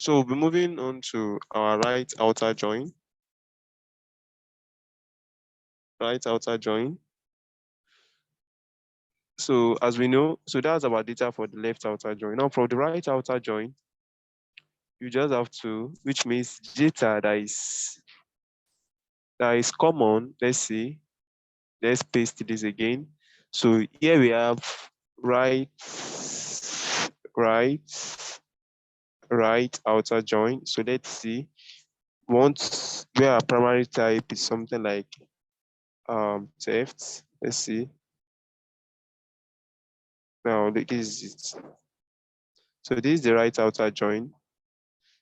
So we'll be moving on to our right outer join. Right outer join. So as we know, so that's our data for the left outer join. Now for the right outer join, you just have to, which means data that is common. Let's see. Let's paste this again. So here we have right outer join. So let's see. Once where our primary type is something like theft. Let's see. Now this is it. So this is the right outer join.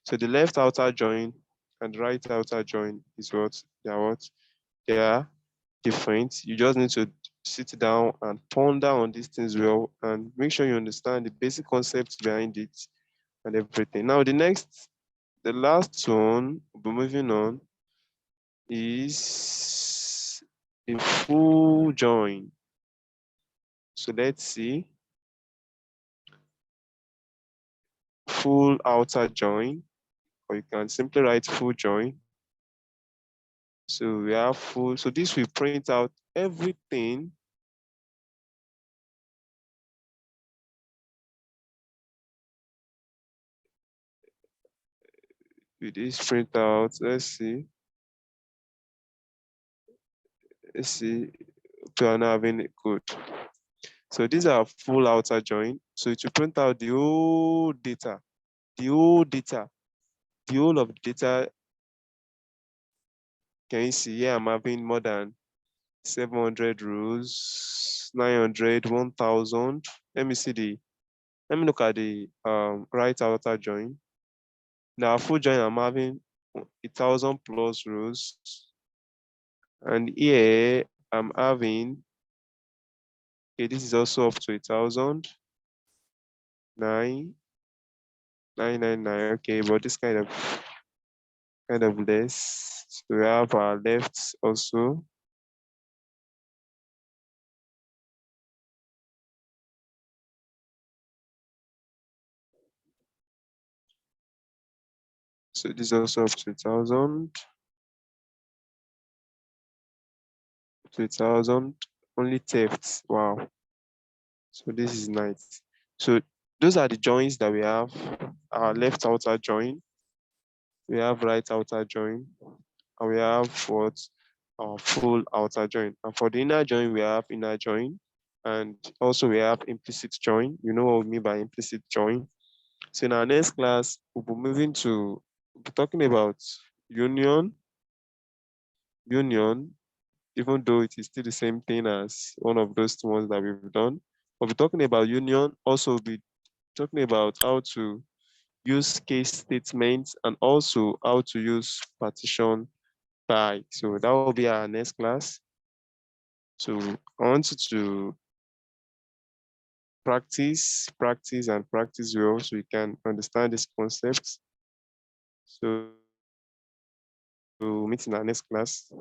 So the left outer join and the right outer join is what? They are what? They are different. You just need to sit down and ponder on these things well and make sure you understand the basic concepts behind it and everything. Now the last one we'll be moving on is the full join. So let's see. Full outer join, or you can simply write full join. So we have full, so this will print out everything with this printout. Let's see. We are now having it good. So these are full outer join. So it will print out the whole data, the whole of the data. Can you see here? I'm having more than 700 rows, 900, 1000. Let me look at the right outer join. Now full join, I'm having 1000 plus rows. And here I'm having, okay, this is also up to 1000. 999, okay, but this kind of less. So we have our left also. So this is also up to 1000. To 1000. Only thefts. Wow. So this is nice. So those are the joins that we have. Our left outer join. We have right outer join. And we have what? Our full outer join. And for the inner join, we have inner join. And also we have implicit join. You know what we mean by implicit join. So in our next class, we'll be talking about union. Union, even though it is still the same thing as one of those ones that we've done. We'll be talking about union. Also, we'll be talking about how to use case statements and also how to use partition by. So that will be our next class. So I want you to practice well so you can understand these concepts. So we'll meet in our next class.